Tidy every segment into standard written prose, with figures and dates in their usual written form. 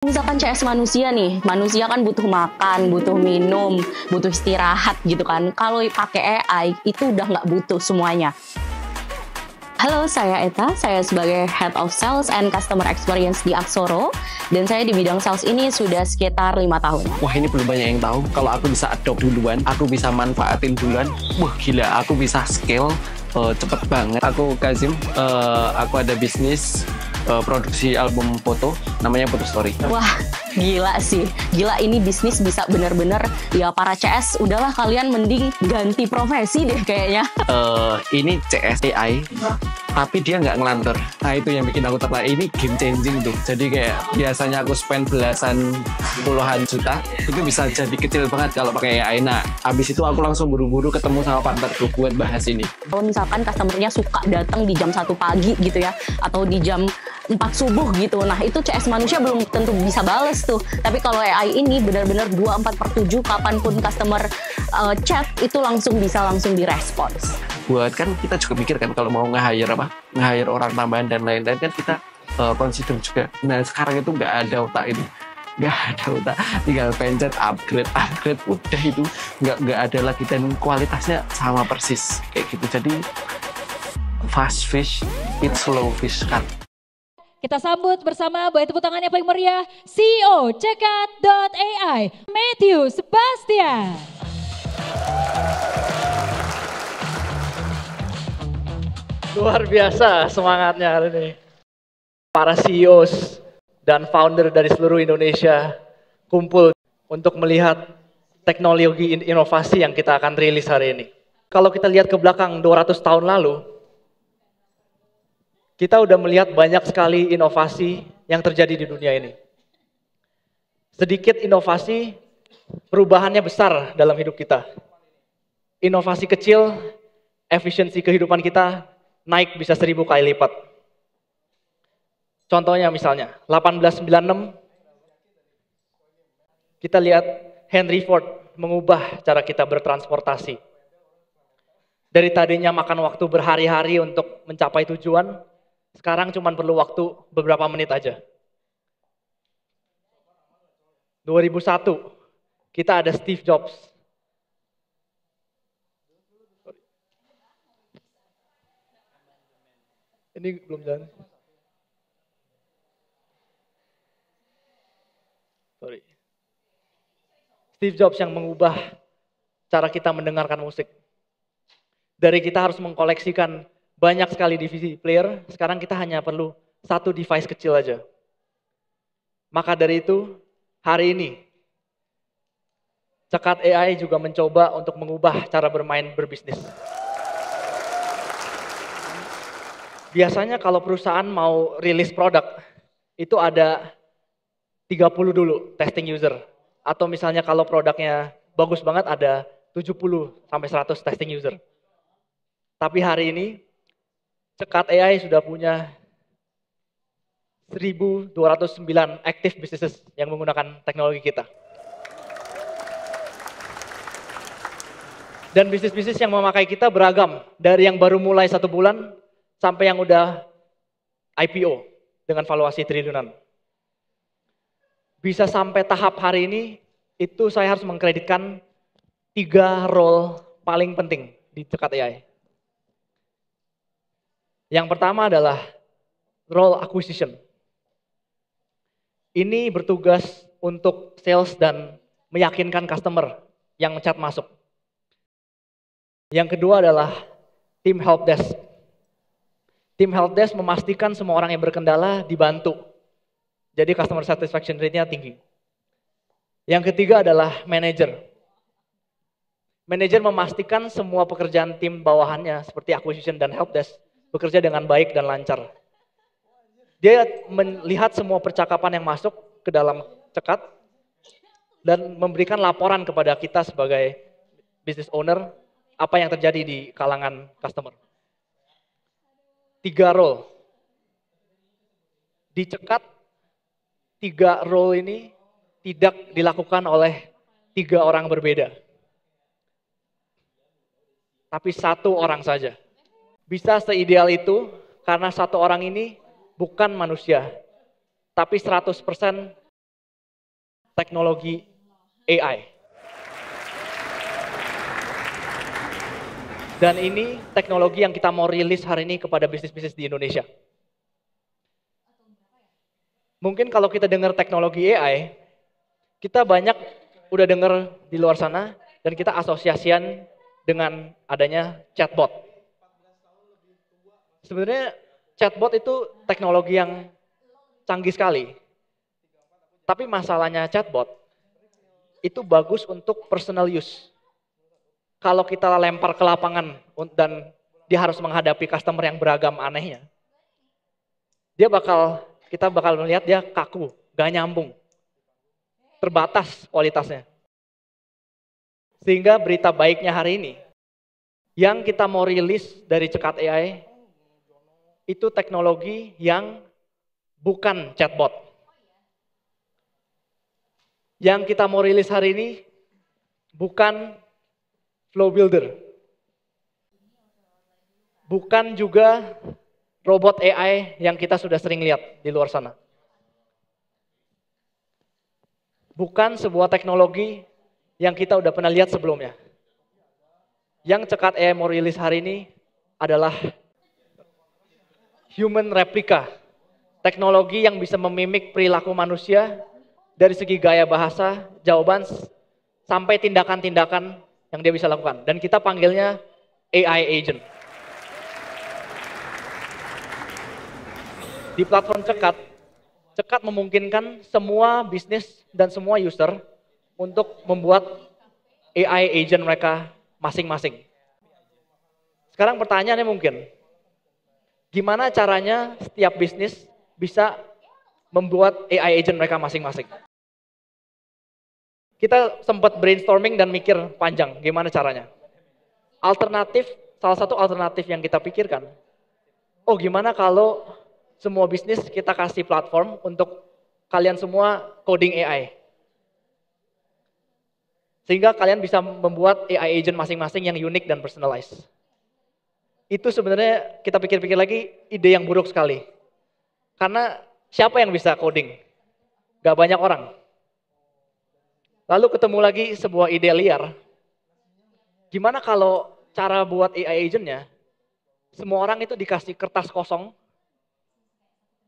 Misalkan CS manusia nih, manusia kan butuh makan, butuh minum, butuh istirahat gitu kan. Kalau pakai AI itu udah nggak butuh semuanya. Halo, saya Eta. Saya sebagai Head of Sales and Customer Experience di Aksoro. Dan saya di bidang sales ini sudah sekitar 5 tahun. Wah, ini belum banyak yang tahu. Kalau aku bisa adopt duluan, aku bisa manfaatin duluan. Wah, gila, aku bisa scale cepet banget. Aku Kazim, aku ada bisnis produksi album foto, namanya Photo Story. Wah, gila sih. Gila, ini bisnis bisa bener-bener, ya para CS, udahlah kalian mending ganti profesi deh kayaknya. Ini CS AI, tapi dia nggak ngelantur. Nah, itu yang bikin aku tertarik. Ini game changing tuh. Jadi kayak biasanya aku spend belasan puluhan juta, itu bisa jadi kecil banget kalau pakai AI. Nah, abis itu aku langsung buru-buru ketemu sama partnerku buat bahas ini. Kalau misalkan customernya suka datang di jam 1 pagi gitu ya, atau di jam 4 subuh gitu, nah itu CS manusia belum tentu bisa bales tuh. Tapi kalau AI ini benar-benar 24/7, kapanpun customer chat itu langsung bisa direspons. Buat kan kita juga mikir kan kalau mau nge-hire orang tambahan dan lain-lain kan kita consider juga. Nah, sekarang itu nggak ada otak itu. Nggak ada otak, tinggal pencet upgrade udah itu nggak ada lagi, dan kualitasnya sama persis kayak gitu. Jadi fast fish eat slow fish kan. Kita sambut bersama, boleh tepuk tangan yang paling meriah, CEO Cekat.ai, Matthew Sebastian. Luar biasa semangatnya hari ini. Para CEOs dan founder dari seluruh Indonesia kumpul untuk melihat teknologi inovasi yang kita akan rilis hari ini. Kalau kita lihat ke belakang 200 tahun lalu, kita udah melihat banyak sekali inovasi yang terjadi di dunia ini. Sedikit inovasi, perubahannya besar dalam hidup kita. Inovasi kecil, efisiensi kehidupan kita naik bisa 1000 kali lipat. Contohnya misalnya, 1896, kita lihat Henry Ford mengubah cara kita bertransportasi. Dari tadinya makan waktu berhari-hari untuk mencapai tujuan, sekarang cuma perlu waktu beberapa menit aja. 2001, kita ada Steve Jobs. Ini belum jalan. Sorry. Steve Jobs yang mengubah cara kita mendengarkan musik. Dari kita harus mengkoleksikan banyak sekali DVD player, sekarang kita hanya perlu satu device kecil aja. Maka dari itu, hari ini, Cekat AI juga mencoba untuk mengubah cara bermain berbisnis. Biasanya kalau perusahaan mau rilis produk, itu ada 30 dulu testing user. Atau misalnya kalau produknya bagus banget ada 70-100 testing user. Tapi hari ini, Cekat AI sudah punya 1.209 active businesses yang menggunakan teknologi kita. Dan bisnis-bisnis yang memakai kita beragam, dari yang baru mulai 1 bulan sampai yang udah IPO dengan valuasi triliunan. Bisa sampai tahap hari ini, itu saya harus mengkreditkan 3 role paling penting di Cekat AI. Yang pertama adalah role acquisition. Ini bertugas untuk sales dan meyakinkan customer yang chat masuk. Yang kedua adalah tim helpdesk. Tim helpdesk memastikan semua orang yang berkendala dibantu. Jadi customer satisfaction rate-nya tinggi. Yang ketiga adalah manager. Manager memastikan semua pekerjaan tim bawahannya seperti acquisition dan helpdesk bekerja dengan baik dan lancar. Dia melihat semua percakapan yang masuk ke dalam Cekat dan memberikan laporan kepada kita sebagai business owner apa yang terjadi di kalangan customer. 3 role. Di Cekat, 3 role ini tidak dilakukan oleh 3 orang berbeda. Tapi 1 orang saja. Bisa seideal itu karena 1 orang ini bukan manusia, tapi 100% teknologi AI. Dan ini teknologi yang kita mau rilis hari ini kepada bisnis-bisnis di Indonesia. Mungkin kalau kita dengar teknologi AI, kita banyak udah dengar di luar sana dan kita asosiasian dengan adanya chatbot. Sebenarnya chatbot itu teknologi yang canggih sekali. Tapi masalahnya chatbot itu bagus untuk personal use. Kalau kita lempar ke lapangan dan dia harus menghadapi customer yang beragam anehnya, kita bakal melihat dia kaku, gak nyambung, terbatas kualitasnya. Sehingga berita baiknya hari ini, yang kita mau rilis dari Cekat AI, itu teknologi yang bukan chatbot. Yang kita mau rilis hari ini, bukan flow builder. Bukan juga robot AI yang kita sudah sering lihat di luar sana. Bukan sebuah teknologi yang kita udah pernah lihat sebelumnya. Yang Cekat AI mau rilis hari ini adalah human replica. Teknologi yang bisa memimik perilaku manusia dari segi gaya bahasa, jawaban, sampai tindakan-tindakan yang dia bisa lakukan. Dan kita panggilnya AI agent. Di platform Cekat, Cekat memungkinkan semua bisnis dan semua user untuk membuat AI agent mereka masing-masing. Sekarang pertanyaannya mungkin, gimana caranya setiap bisnis bisa membuat AI agent mereka masing-masing? Kita sempat brainstorming dan mikir panjang gimana caranya. Salah satu alternatif yang kita pikirkan, gimana kalau semua bisnis kita kasih platform untuk kalian semua coding AI. Sehingga kalian bisa membuat AI agent masing-masing yang unik dan personalized. Itu sebenarnya kita pikir-pikir lagi ide yang buruk sekali. Karena siapa yang bisa coding? Gak banyak orang. Lalu ketemu lagi sebuah ide liar. Gimana kalau cara buat AI agentnya, semua orang itu dikasih kertas kosong,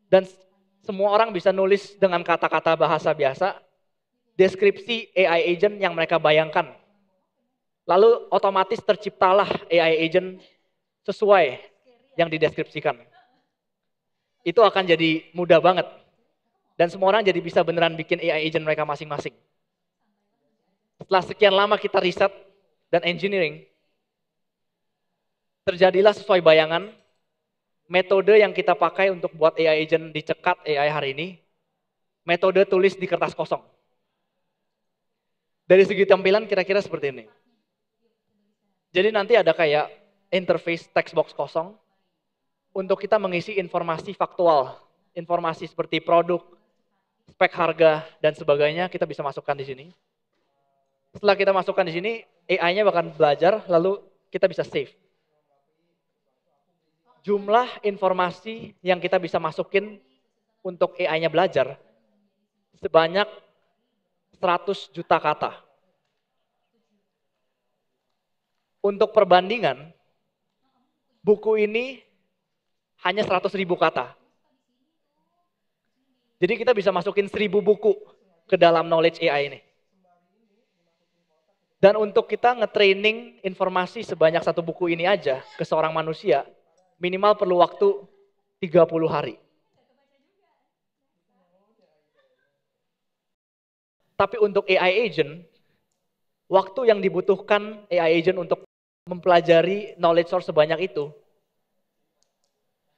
dan semua orang bisa nulis dengan kata-kata bahasa biasa, deskripsi AI agent yang mereka bayangkan. Lalu otomatis terciptalah AI agent sesuai yang dideskripsikan. Itu akan jadi mudah banget. Dan semua orang jadi bisa beneran bikin AI agent mereka masing-masing. Setelah sekian lama kita riset dan engineering, terjadilah sesuai bayangan, metode yang kita pakai untuk buat AI agent di Cekat AI hari ini, metode tulis di kertas kosong. Dari segi tampilan kira-kira seperti ini. Jadi nanti ada kayak interface text box kosong, untuk kita mengisi informasi faktual, informasi seperti produk, spek harga, dan sebagainya kita bisa masukkan di sini. Setelah kita masukkan di sini, AI-nya bahkan belajar, lalu kita bisa save. Jumlah informasi yang kita bisa masukin untuk AI-nya belajar sebanyak 100 juta kata. Untuk perbandingan, buku ini hanya 100.000 kata. Jadi kita bisa masukin 1.000 buku ke dalam knowledge AI ini. Dan untuk kita nge-training informasi sebanyak satu buku ini aja ke seorang manusia, minimal perlu waktu 30 hari. Tapi untuk AI agent, waktu yang dibutuhkan AI agent untuk mempelajari knowledge source sebanyak itu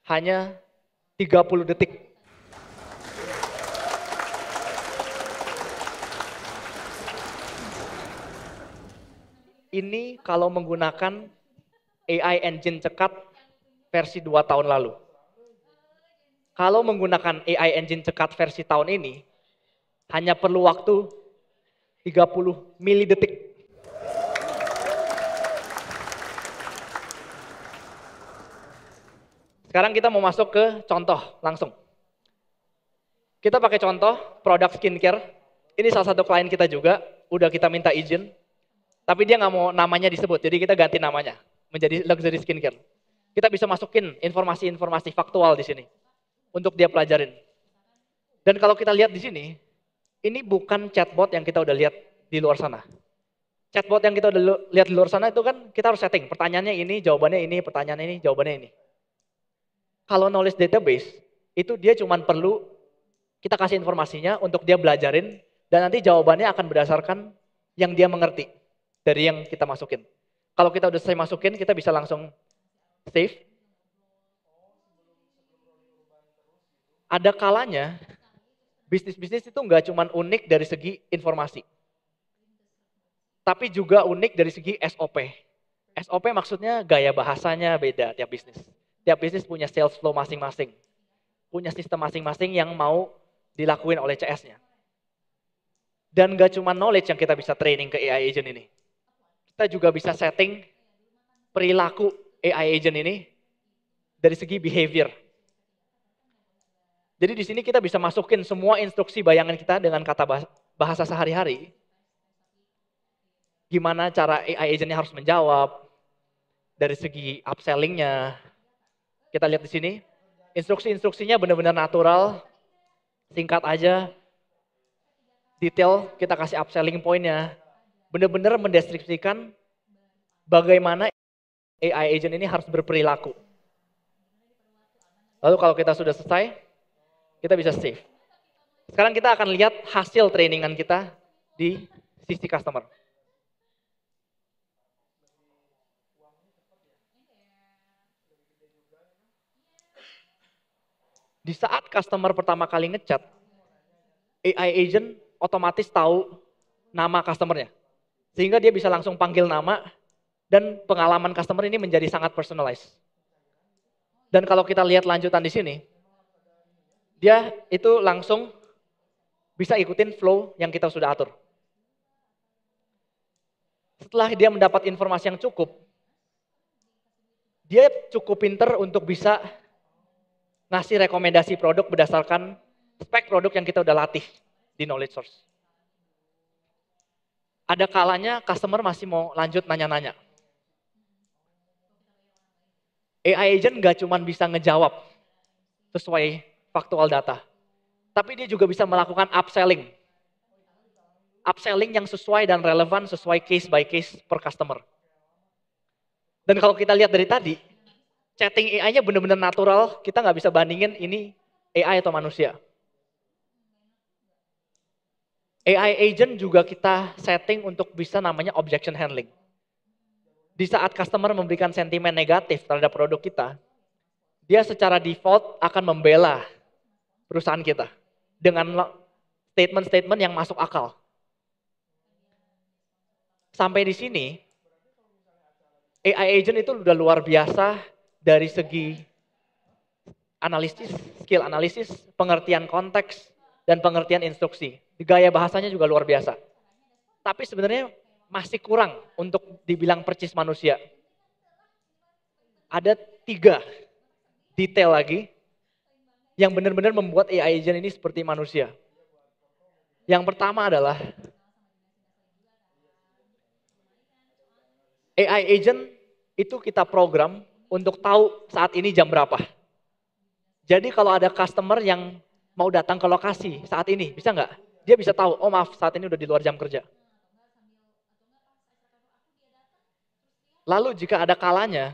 hanya 30 detik. Ini kalau menggunakan AI engine Cekat versi 2 tahun lalu. Kalau menggunakan AI engine Cekat versi tahun ini, hanya perlu waktu 30 milidetik. Sekarang kita mau masuk ke contoh langsung. Kita pakai contoh produk skincare Ini salah satu klien kita juga, udah kita minta izin, tapi dia nggak mau namanya disebut, jadi kita ganti namanya menjadi luxury skincare. Kita bisa masukin informasi-informasi faktual di sini untuk dia pelajarin. Dan kalau kita lihat di sini, ini bukan chatbot yang kita udah lihat di luar sana. Chatbot yang kita udah lihat di luar sana itu kan kita harus setting, pertanyaannya ini, jawabannya ini, pertanyaannya ini, jawabannya ini. Kalau knowledge database, itu dia cuma perlu kita kasih informasinya untuk dia belajarin, dan nanti jawabannya akan berdasarkan yang dia mengerti dari yang kita masukin. Kalau kita udah selesai masukin, kita bisa langsung save. Ada kalanya, bisnis-bisnis itu nggak cuma unik dari segi informasi, tapi juga unik dari segi SOP. SOP maksudnya gaya bahasanya beda tiap bisnis. Tiap bisnis punya sales flow masing-masing, punya sistem masing-masing yang mau dilakuin oleh CS-nya. Dan gak cuma knowledge yang kita bisa training ke AI agent ini. Kita juga bisa setting perilaku AI agent ini dari segi behavior. Jadi di sini kita bisa masukin semua instruksi bayangan kita dengan kata bahasa sehari-hari. Gimana cara AI agentnya harus menjawab, dari segi upselling-nya. Kita lihat di sini, instruksi-instruksinya benar-benar natural, singkat aja, detail, kita kasih upselling point-nya. Benar-benar mendeskripsikan bagaimana AI agent ini harus berperilaku. Lalu kalau kita sudah selesai, kita bisa save. Sekarang kita akan lihat hasil trainingan kita di sisi customer. Di saat customer pertama kali ngechat, AI agent otomatis tahu nama customernya. Sehingga dia bisa langsung panggil nama, dan pengalaman customer ini menjadi sangat personalized. Dan kalau kita lihat lanjutan di sini, dia itu langsung bisa ikutin flow yang kita sudah atur. Setelah dia mendapat informasi yang cukup, dia cukup pinter untuk bisa ngasih rekomendasi produk berdasarkan spek produk yang kita udah latih di knowledge source. Ada kalanya customer masih mau lanjut nanya-nanya. AI agent gak cuma bisa ngejawab sesuai faktual data, tapi dia juga bisa melakukan upselling. Upselling yang sesuai dan relevan sesuai case by case per customer. Dan kalau kita lihat dari tadi, chatting AI-nya benar-benar natural, kita nggak bisa bandingin ini AI atau manusia. AI agent juga kita setting untuk bisa namanya objection handling. Di saat customer memberikan sentimen negatif terhadap produk kita, dia secara default akan membela perusahaan kita dengan statement-statement yang masuk akal. Sampai di sini, AI agent itu udah luar biasa dari segi analisis, skill analisis, pengertian konteks, dan pengertian instruksi. Gaya bahasanya juga luar biasa. Tapi sebenarnya masih kurang untuk dibilang percis manusia. Ada 3 detail lagi yang benar-benar membuat AI agent ini seperti manusia. Yang pertama adalah AI agent itu kita program untuk tahu saat ini jam berapa. Jadi kalau ada customer yang mau datang ke lokasi saat ini, bisa nggak? Dia bisa tahu, oh maaf saat ini udah di luar jam kerja. Lalu jika ada kalanya,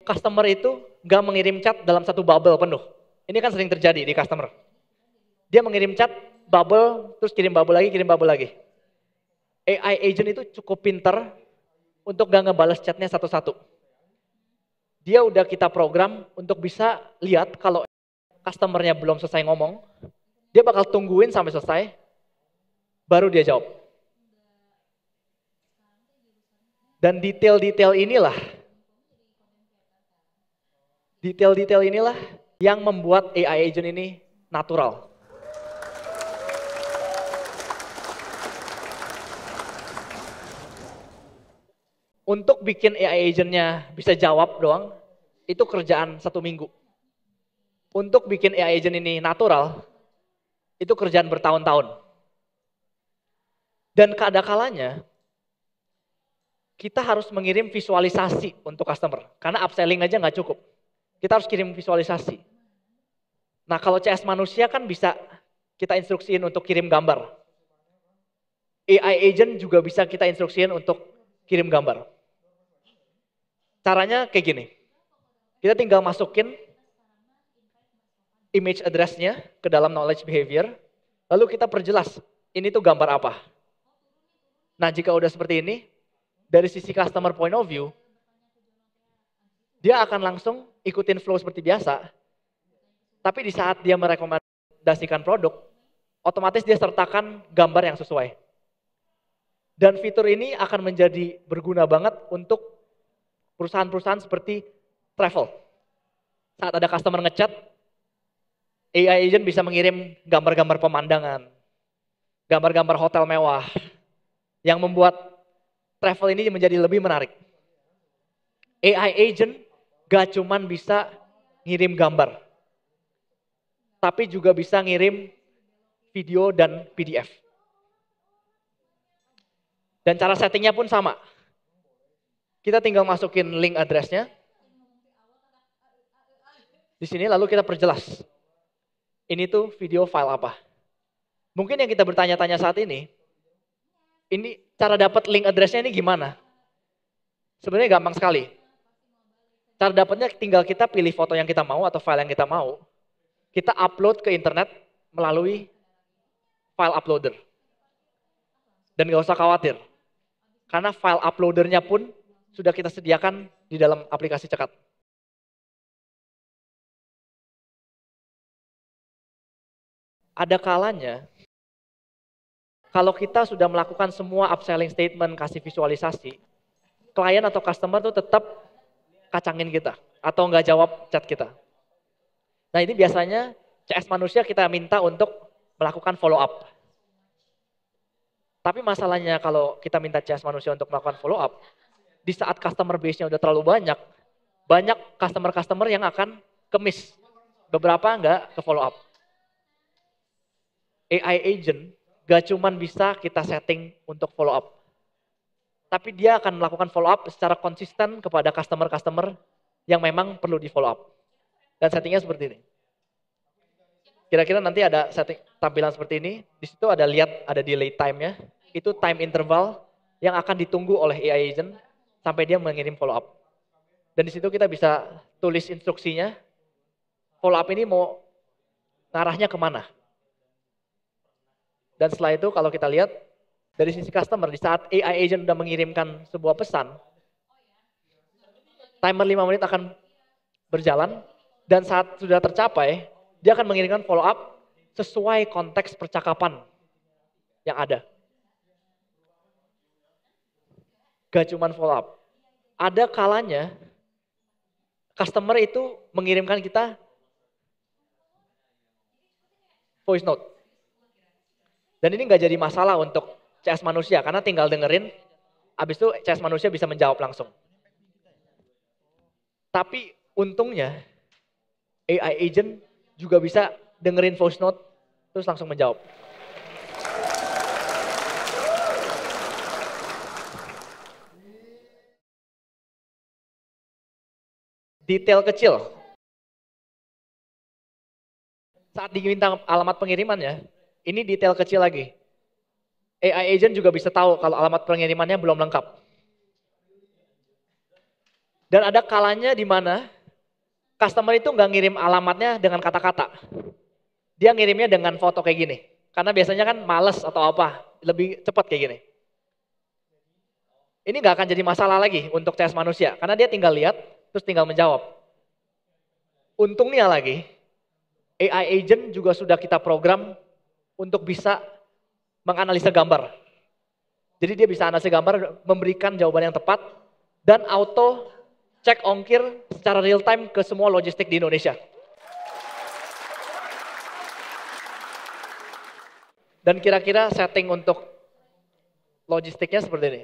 customer itu nggak mengirim chat dalam satu bubble penuh. Ini kan sering terjadi di customer. Dia mengirim chat, bubble, terus kirim bubble lagi. AI agent itu cukup pinter untuk gak ngebales chatnya satu-satu. Dia udah kita program untuk bisa lihat kalau customernya belum selesai ngomong, dia bakal tungguin sampai selesai, baru dia jawab. Dan detail-detail inilah yang membuat AI agent ini natural. Untuk bikin AI agentnya bisa jawab doang, itu kerjaan 1 minggu. Untuk bikin AI agent ini natural, Itu kerjaan bertahun-tahun. Dan kadang-kalanya kita harus mengirim visualisasi untuk customer. Karena upselling aja nggak cukup. Kita harus kirim visualisasi. Nah kalau CS manusia kan bisa kita instruksiin untuk kirim gambar. AI agent juga bisa kita instruksiin untuk kirim gambar. Caranya kayak gini. Kita tinggal masukin image address-nya ke dalam knowledge behavior. Lalu kita perjelas ini tuh gambar apa. Nah jika udah seperti ini, dari sisi customer point of view, dia akan langsung ikutin flow seperti biasa. Tapi di saat dia merekomendasikan produk, otomatis dia sertakan gambar yang sesuai. Dan fitur ini akan menjadi berguna banget untuk perusahaan-perusahaan seperti travel. Saat ada customer ngechat, AI agent bisa mengirim gambar-gambar pemandangan, gambar-gambar hotel mewah, yang membuat travel ini menjadi lebih menarik. AI agent gak cuman bisa ngirim gambar, tapi juga bisa ngirim video dan PDF. Dan cara settingnya pun sama. Kita tinggal masukin link address-nya. Di sini lalu kita perjelas. Ini tuh video file apa. Mungkin yang kita bertanya-tanya saat ini cara dapat link address-nya ini gimana? Sebenarnya gampang sekali. Cara dapatnya tinggal kita pilih foto yang kita mau atau file yang kita mau. Kita upload ke internet melalui file uploader. Dan gak usah khawatir. Karena file uploadernya pun sudah kita sediakan di dalam aplikasi Cekat. Ada kalanya, kalau kita sudah melakukan semua upselling statement, kasih visualisasi, klien atau customer tuh tetap kacangin kita. Atau nggak jawab chat kita. Nah ini biasanya CS manusia kita minta untuk melakukan follow up. Tapi masalahnya kalau kita minta CS manusia untuk melakukan follow up, di saat customer base-nya udah terlalu banyak customer-customer yang akan ke-miss. Beberapa nggak ke follow up. AI agent gak cuman bisa kita setting untuk follow up. Tapi dia akan melakukan follow up secara konsisten kepada customer-customer yang memang perlu di follow up. Dan settingnya seperti ini. Kira-kira nanti ada setting tampilan seperti ini. Di situ ada delay time-nya. Itu time interval yang akan ditunggu oleh AI agent sampai dia mengirim follow up. Dan di situ kita bisa tulis instruksinya. Follow up ini mau ngarahnya kemana. Dan setelah itu kalau kita lihat dari sisi customer, di saat AI agent sudah mengirimkan sebuah pesan, timer 5 menit akan berjalan, dan saat sudah tercapai, dia akan mengirimkan follow up sesuai konteks percakapan yang ada. Gak cuma follow up. Ada kalanya customer itu mengirimkan kita voice note. Dan ini nggak jadi masalah untuk CS manusia karena tinggal dengerin, habis itu CS manusia bisa menjawab langsung. Tapi untungnya AI agent juga bisa dengerin voice note terus langsung menjawab. Detail kecil. Saat diminta alamat pengirimannya, ini detail kecil lagi. AI agent juga bisa tahu kalau alamat pengirimannya belum lengkap. Dan ada kalanya di mana customer itu nggak ngirim alamatnya dengan kata-kata. Dia ngirimnya dengan foto kayak gini. Karena biasanya kan males atau apa, lebih cepat kayak gini. Ini nggak akan jadi masalah lagi untuk CS manusia. Karena dia tinggal lihat, terus tinggal menjawab. Untungnya lagi, AI agent juga sudah kita program untuk bisa menganalisa gambar. Jadi dia bisa analisis gambar, memberikan jawaban yang tepat, dan auto cek ongkir secara real time ke semua logistik di Indonesia. Dan kira-kira setting untuk logistiknya seperti ini.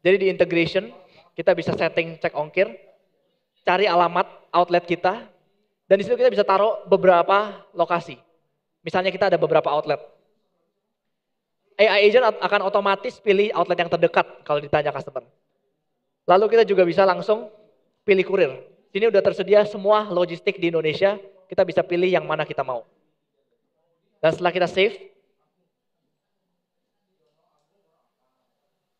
Jadi di integration, kita bisa setting cek ongkir, cari alamat outlet kita, dan di situ kita bisa taruh beberapa lokasi. Misalnya kita ada beberapa outlet. AI agent akan otomatis pilih outlet yang terdekat kalau ditanya customer. Lalu kita juga bisa langsung pilih kurir. Sini udah tersedia semua logistik di Indonesia, kita bisa pilih yang mana kita mau. Dan setelah kita save,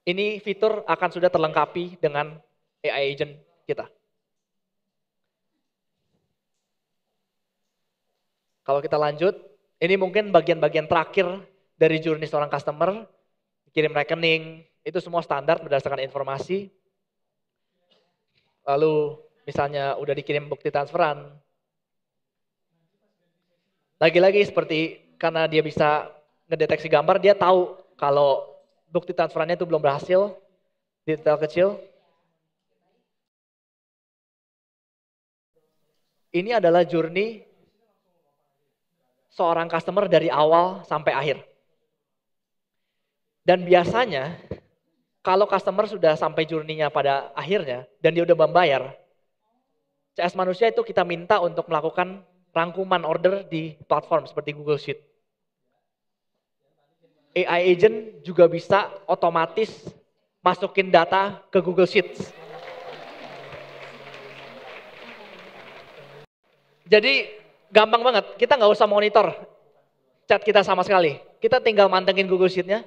ini fitur akan sudah terlengkapi dengan AI agent kita. Kalau kita lanjut, ini mungkin bagian-bagian terakhir dari journey seorang customer, kirim rekening, itu semua standar berdasarkan informasi. Lalu misalnya udah dikirim bukti transferan. Lagi-lagi seperti karena dia bisa ngedeteksi gambar, dia tahu kalau bukti transferannya itu belum berhasil, detail kecil. Ini adalah journey seorang customer dari awal sampai akhir. Dan biasanya kalau customer sudah sampai journey-nya pada akhirnya dan dia udah membayar, CS manusia itu kita minta untuk melakukan rangkuman order di platform seperti Google Sheet. AI agent juga bisa otomatis masukin data ke Google Sheets. Jadi gampang banget, kita nggak usah monitor chat kita sama sekali. Kita tinggal mantengin Google Sheet-nya,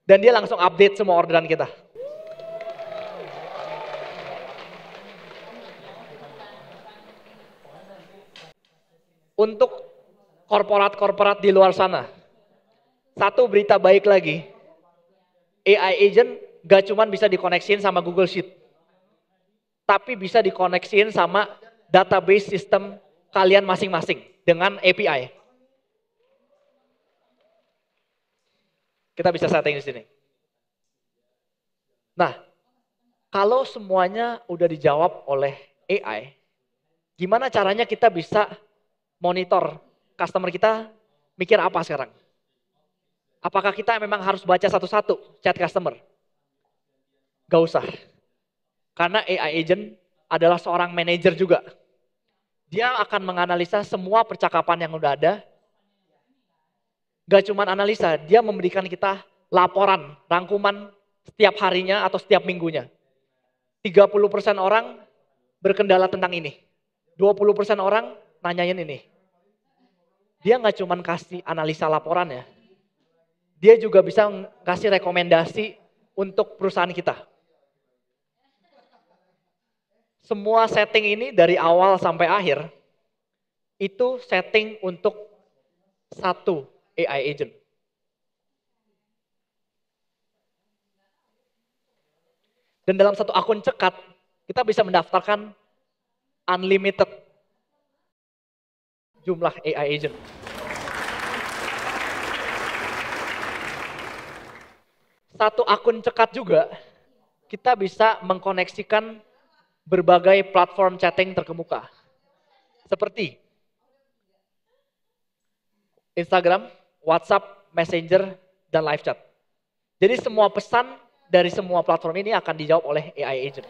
dan dia langsung update semua orderan kita. Untuk korporat-korporat di luar sana, satu berita baik lagi, AI agent gak cuma bisa dikoneksiin sama Google Sheet, tapi bisa dikoneksiin sama database sistem kalian masing-masing dengan API. Kita bisa setting di sini. Nah, kalau semuanya udah dijawab oleh AI, gimana caranya kita bisa monitor customer kita mikir apa sekarang? Apakah kita memang harus baca satu-satu chat customer? Gak usah. Karena AI agent adalah seorang manajer juga. Dia akan menganalisa semua percakapan yang udah ada. Gak cuma analisa, dia memberikan kita laporan, rangkuman setiap harinya atau setiap minggunya. 30% orang berkendala tentang ini. 20% orang nanyain ini. Dia gak cuma kasih analisa laporannya. Dia juga bisa kasih rekomendasi untuk perusahaan kita. Semua setting ini dari awal sampai akhir, itu setting untuk satu AI agent. Dan dalam satu akun cekat, kita bisa mendaftarkan unlimited jumlah AI agent. Satu akun cekat juga, kita bisa mengkoneksikan berbagai platform chatting terkemuka. Seperti Instagram, WhatsApp, Messenger, dan live chat. Jadi semua pesan dari semua platform ini akan dijawab oleh AI agent.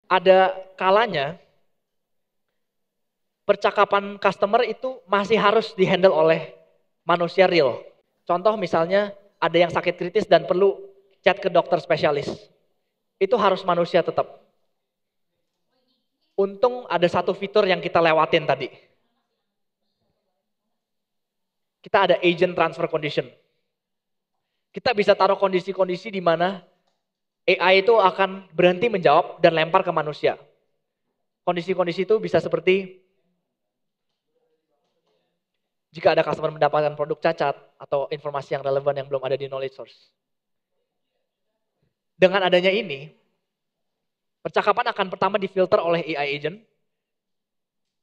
Ada kalanya percakapan customer itu masih harus dihandle oleh manusia real. Contoh misalnya ada yang sakit kritis dan perlu chat ke dokter spesialis. Itu harus manusia tetap. Untung ada satu fitur yang kita lewatin tadi. Kita ada agent transfer condition. Kita bisa taruh kondisi-kondisi di mana AI itu akan berhenti menjawab dan lempar ke manusia. Kondisi-kondisi itu bisa seperti jika ada customer mendapatkan produk cacat atau informasi yang relevan yang belum ada di knowledge source. Dengan adanya ini, percakapan akan pertama difilter oleh AI agent.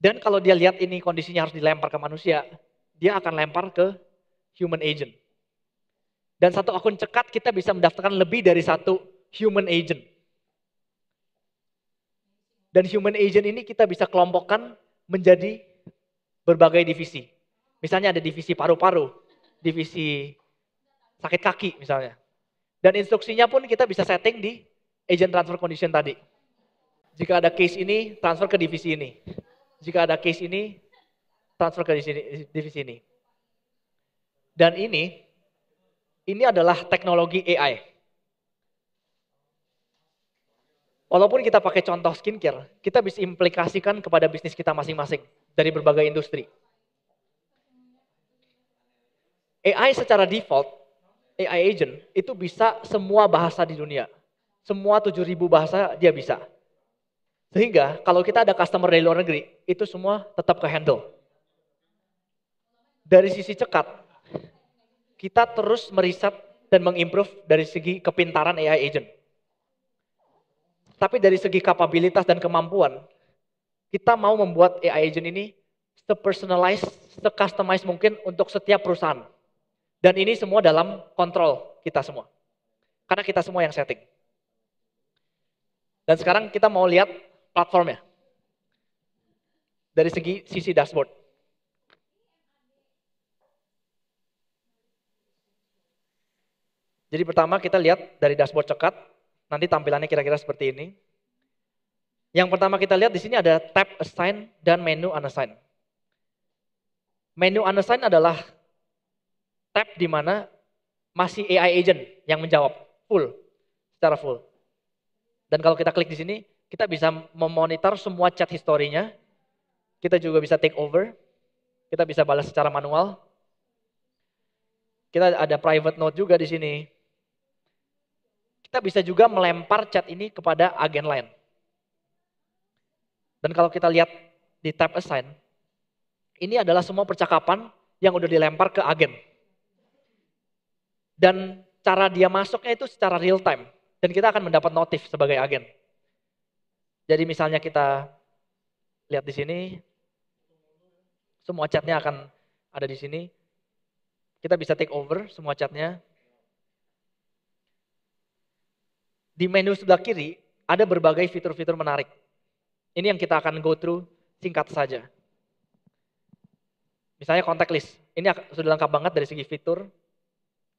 Dan kalau dia lihat ini kondisinya harus dilempar ke manusia, dia akan lempar ke human agent. Dan satu akun cekat kita bisa mendaftarkan lebih dari satu human agent. Dan human agent ini kita bisa kelompokkan menjadi berbagai divisi. Misalnya ada divisi paru-paru, divisi sakit kaki misalnya. Dan instruksinya pun kita bisa setting di agent transfer condition tadi. Jika ada case ini, transfer ke divisi ini. Jika ada case ini, transfer ke divisi ini. Dan ini adalah teknologi AI. Walaupun kita pakai contoh skincare, kita bisa implikasikan kepada bisnis kita masing-masing dari berbagai industri. AI secara default, AI agent itu bisa semua bahasa di dunia. Semua 7.000 bahasa dia bisa. Sehingga kalau kita ada customer dari luar negeri, itu semua tetap ke handle. Dari sisi cekat, kita terus meriset dan mengimprove dari segi kepintaran AI agent. Tapi dari segi kapabilitas dan kemampuan, kita mau membuat AI agent ini se-personalize, se-customize mungkin untuk setiap perusahaan. Dan ini semua dalam kontrol kita semua. Karena kita semua yang setting. Dan sekarang kita mau lihat platformnya. Dari sisi dashboard. Jadi pertama kita lihat dari dashboard cekat, nanti tampilannya kira-kira seperti ini. Yang pertama kita lihat di sini ada tab assign dan menu unassign. Menu unassign adalah tab di mana masih AI agent yang menjawab secara full. Dan kalau kita klik di sini, kita bisa memonitor semua chat historinya. Kita juga bisa take over. Kita bisa balas secara manual. Kita ada private note juga di sini. Kita bisa juga melempar chat ini kepada agen lain. Dan kalau kita lihat di tab assign, ini adalah semua percakapan yang udah dilempar ke agen. Dan cara dia masuknya itu secara real time. Dan kita akan mendapat notif sebagai agen. Jadi misalnya kita lihat di sini, semua chatnya akan ada di sini. Kita bisa take over semua chatnya. Di menu sebelah kiri ada berbagai fitur-fitur menarik. Ini yang kita akan go through singkat saja. Misalnya contact list. Ini sudah lengkap banget dari segi fitur.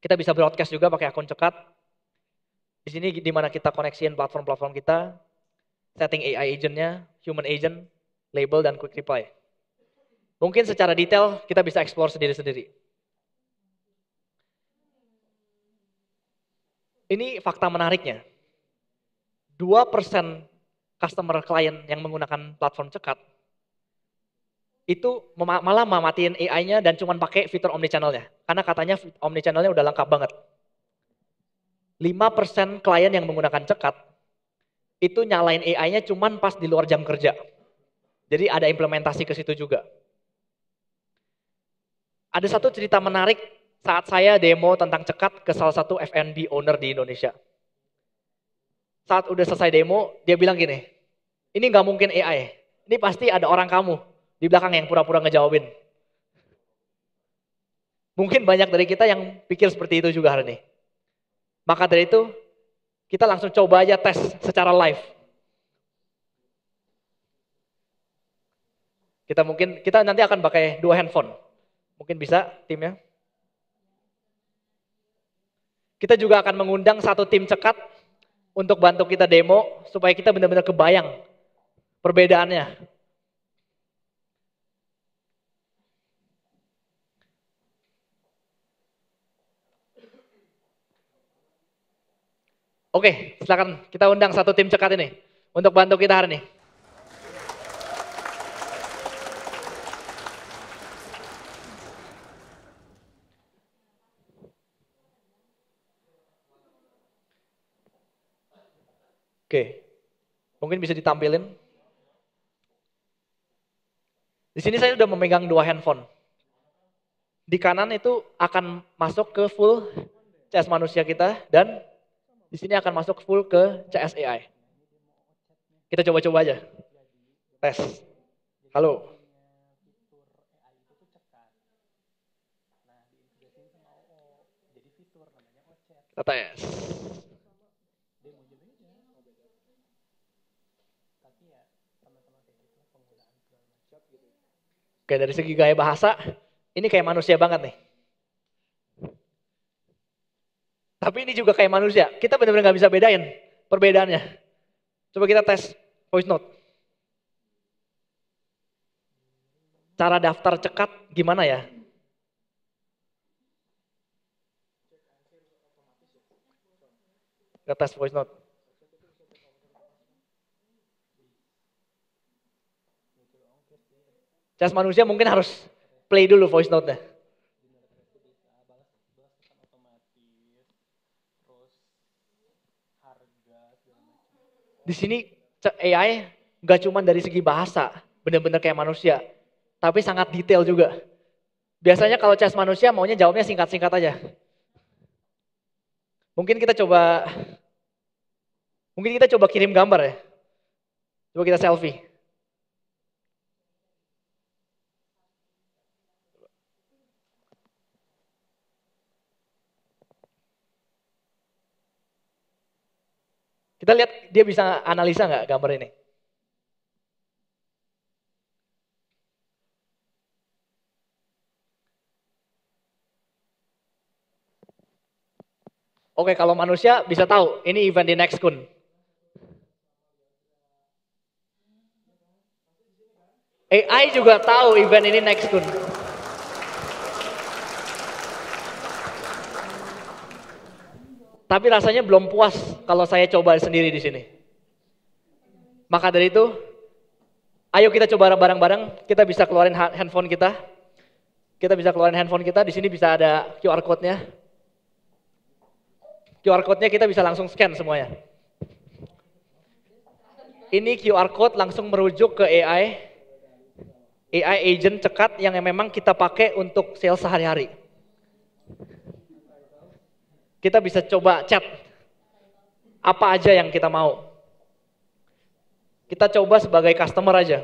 Kita bisa broadcast juga pakai akun cekat. Di sini di mana kita koneksiin platform-platform kita, setting AI agent-nya, human agent, label, dan quick reply. Mungkin secara detail kita bisa explore sendiri-sendiri. Ini fakta menariknya. 2% customer klien yang menggunakan platform cekat, itu malah mematiin AI-nya dan cuma pakai fitur omnichannel-nya. Karena katanya omnichannel-nya udah lengkap banget. 5% klien yang menggunakan cekat, itu nyalain AI-nya cuman pas di luar jam kerja. Jadi ada implementasi ke situ juga. Ada satu cerita menarik saat saya demo tentang cekat ke salah satu F&B owner di Indonesia. Saat udah selesai demo, dia bilang gini, ini nggak mungkin AI, ini pasti ada orang kamu di belakang yang pura-pura ngejawabin. Mungkin banyak dari kita yang pikir seperti itu juga hari ini. Maka dari itu, kita langsung coba aja tes secara live. Kita nanti akan pakai 2 handphone. Mungkin bisa timnya. Kita juga akan mengundang satu tim cekat untuk bantu kita demo supaya kita benar-benar kebayang perbedaannya. Oke, silakan kita undang satu tim cekat ini untuk bantu kita hari ini. Oke, mungkin bisa ditampilin. Di sini saya sudah memegang 2 handphone. Di kanan itu akan masuk ke full CS manusia kita dan di sini akan masuk full ke CS AI. Kita coba-coba aja. Tes. Halo. Kita tes. Oke, dari segi gaya bahasa, ini kayak manusia banget nih. Tapi ini juga kayak manusia. Kita benar-benar nggak bisa bedain perbedaannya. Coba kita tes. Voice note. Cara daftar cekat gimana ya? Kita tes voice note. Cas manusia mungkin harus play dulu voice note-nya. Di sini AI nggak cuma dari segi bahasa, benar-benar kayak manusia, tapi sangat detail juga. Biasanya kalau cas manusia maunya jawabnya singkat-singkat aja. Mungkin kita coba kirim gambar ya. Coba kita selfie. Kita lihat dia bisa analisa nggak gambar ini. Oke, kalau manusia bisa tahu ini event di Nextcon. AI juga tahu event ini Nextcon. Tapi rasanya belum puas kalau saya coba sendiri di sini. Maka dari itu, ayo kita coba bareng-bareng. Kita bisa keluarin handphone kita. Di sini bisa ada QR code-nya. QR code-nya kita bisa langsung scan semuanya. Ini QR code langsung merujuk ke AI agent cekat yang memang kita pakai untuk sales sehari-hari. Kita bisa coba chat apa aja yang kita mau. Kita coba sebagai customer aja.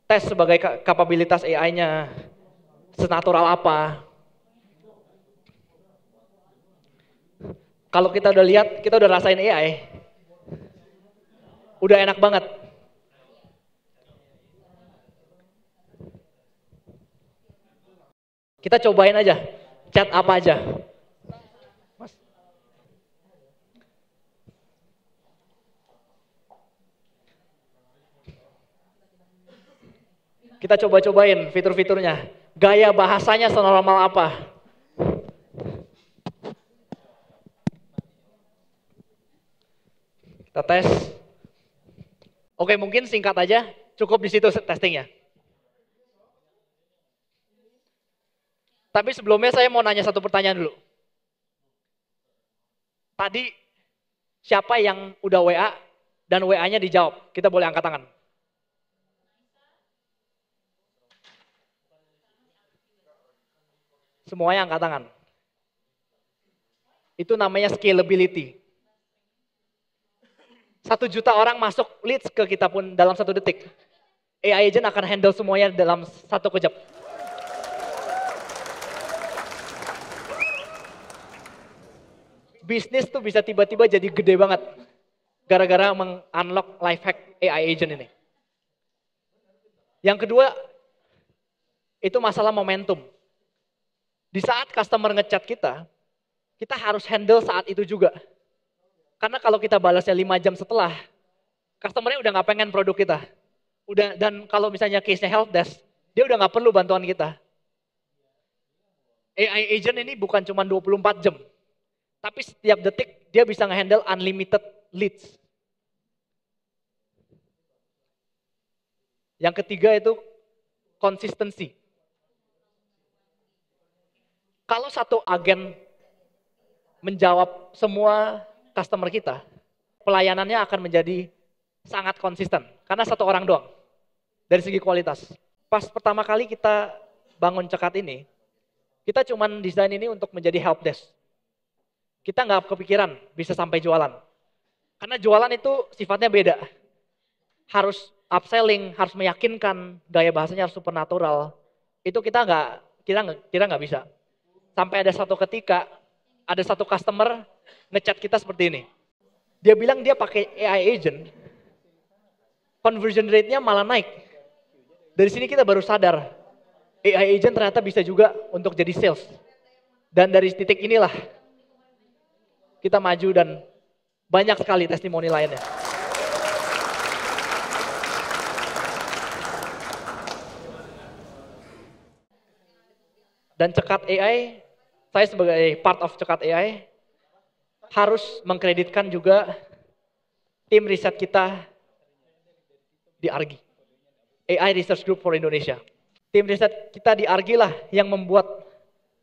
Tes sebagai kapabilitas AI-nya senatural apa. Kalau kita udah lihat, kita udah rasain AI, udah enak banget. Kita cobain aja, chat apa aja. Kita coba-cobain fitur-fiturnya, gaya bahasanya senormal apa. Kita tes. Oke, mungkin singkat aja, cukup di situ testingnya. Tapi sebelumnya saya mau nanya satu pertanyaan dulu. Tadi siapa yang udah WA dan WA-nya dijawab? Kita boleh angkat tangan. Semuanya angkat tangan. Itu namanya scalability. 1 juta orang masuk leads ke kita pun dalam 1 detik. AI agent akan handle semuanya dalam 1 kejap. Bisnis tuh bisa tiba-tiba jadi gede banget. Gara-gara meng-unlock life hack AI agent ini. Yang kedua, itu masalah momentum. Di saat customer ngechat kita harus handle saat itu juga. Karena kalau kita balasnya 5 jam setelah, customer-nya udah nggak pengen produk kita. Dan kalau misalnya case-nya help desk, dia udah nggak perlu bantuan kita. AI agent ini bukan cuma 24 jam. Tapi setiap detik dia bisa nge-handle unlimited leads. Yang ketiga itu konsistensi. Kalau satu agen menjawab semua customer kita, pelayanannya akan menjadi sangat konsisten. Karena satu orang doang, dari segi kualitas. Pas pertama kali kita bangun cekat ini, kita cuman desain ini untuk menjadi help desk. Kita nggak kepikiran bisa sampai jualan. Karena jualan itu sifatnya beda. Harus upselling, harus meyakinkan, gaya bahasanya harus supernatural. Itu kita nggak bisa. Sampai ada satu ketika, ada satu customer ngechat kita seperti ini. Dia bilang dia pakai AI agent, conversion rate-nya malah naik. Dari sini kita baru sadar, AI agent ternyata bisa juga untuk jadi sales. Dan dari titik inilah, kita maju dan banyak sekali testimoni lainnya. Dan Cekat AI, saya sebagai part of Cekat AI, harus mengkreditkan juga tim riset kita di ARGI, AI Research Group for Indonesia. Tim riset kita di ARGI lah yang membuat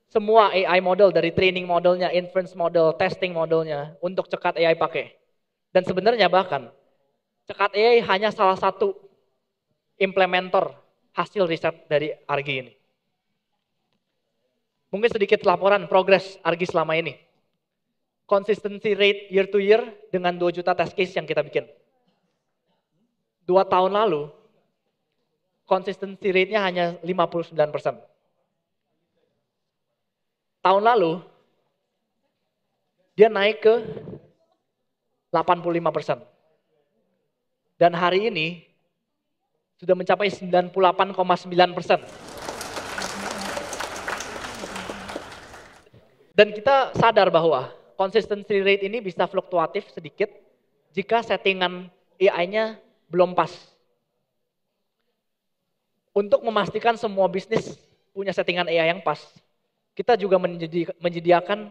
semua AI model dari training modelnya, inference model, testing modelnya untuk Cekat AI pakai. Dan sebenarnya bahkan Cekat AI hanya salah satu implementer hasil riset dari ARGI ini. Mungkin sedikit laporan progres ARGI selama ini. Consistency rate year to year dengan 2 juta test case yang kita bikin. 2 tahun lalu, consistency rate-nya hanya 59%. Tahun lalu, dia naik ke 85%. Dan hari ini, sudah mencapai 98,9%. Dan kita sadar bahwa consistency rate ini bisa fluktuatif sedikit jika settingan AI-nya belum pas. Untuk memastikan semua bisnis punya settingan AI yang pas, kita juga menyediakan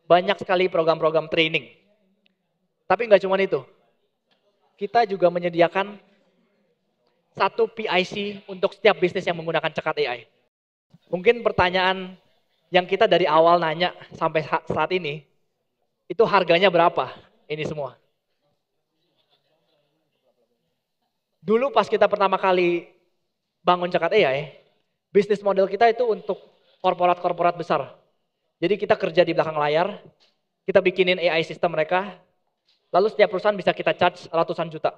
banyak sekali program-program training. Tapi nggak cuma itu, kita juga menyediakan satu PIC untuk setiap bisnis yang menggunakan Cekat AI. Mungkin pertanyaan yang kita dari awal nanya sampai saat ini, itu harganya berapa ini semua? Dulu pas kita pertama kali bangun Cekat AI, bisnis model kita itu untuk korporat-korporat besar. Jadi kita kerja di belakang layar, kita bikinin AI sistem mereka, lalu setiap perusahaan bisa kita charge ratusan juta.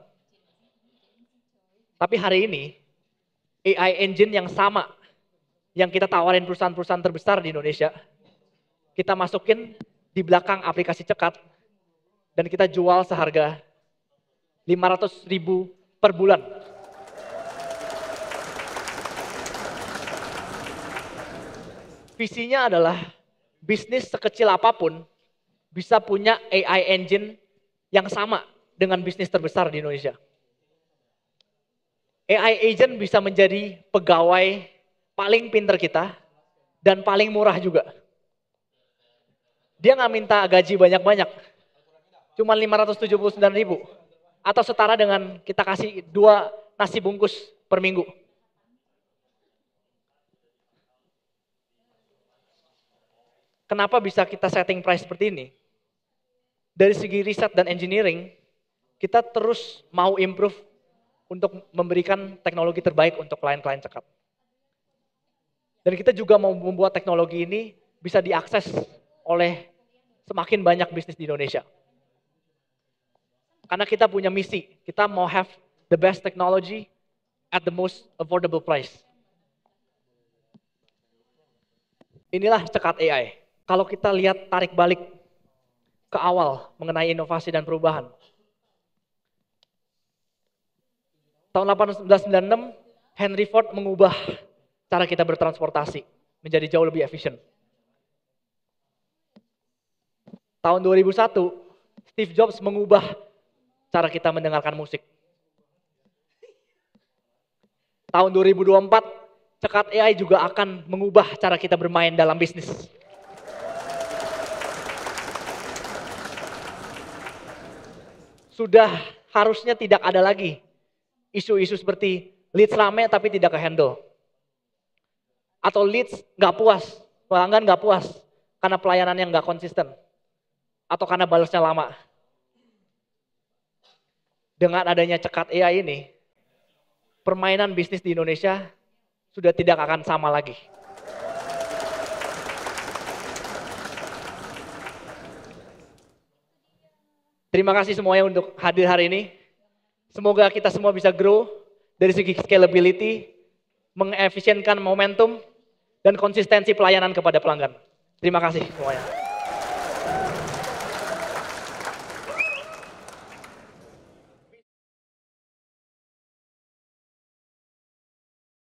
Tapi hari ini, AI engine yang sama, yang kita tawarin perusahaan-perusahaan terbesar di Indonesia, kita masukin di belakang aplikasi Cekat, dan kita jual seharga 500.000 per bulan. Visinya adalah bisnis sekecil apapun bisa punya AI engine yang sama dengan bisnis terbesar di Indonesia. AI agent bisa menjadi pegawai paling pinter kita dan paling murah juga. Dia nggak minta gaji banyak-banyak, cuma 579.000 atau setara dengan kita kasih 2 nasi bungkus per minggu. Kenapa bisa kita setting price seperti ini? Dari segi riset dan engineering, kita terus mau improve untuk memberikan teknologi terbaik untuk klien-klien Cekat. Dan kita juga mau membuat teknologi ini bisa diakses oleh semakin banyak bisnis di Indonesia. Karena kita punya misi, kita mau have the best technology at the most affordable price. Inilah Cekat AI. Kalau kita lihat tarik balik ke awal mengenai inovasi dan perubahan. Tahun 1896, Henry Ford mengubah cara kita bertransportasi menjadi jauh lebih efisien. Tahun 2001, Steve Jobs mengubah cara kita mendengarkan musik. Tahun 2024, Cekat AI juga akan mengubah cara kita bermain dalam bisnis. Sudah harusnya tidak ada lagi isu-isu seperti leads rame tapi tidak ke-handle. Atau leads nggak puas, pelanggan nggak puas karena pelayanannya nggak konsisten. Atau karena balasnya lama. Dengan adanya Cekat AI ini, permainan bisnis di Indonesia sudah tidak akan sama lagi. Terima kasih semuanya untuk hadir hari ini. Semoga kita semua bisa grow dari segi scalability, mengefisienkan momentum, dan konsistensi pelayanan kepada pelanggan. Terima kasih semuanya.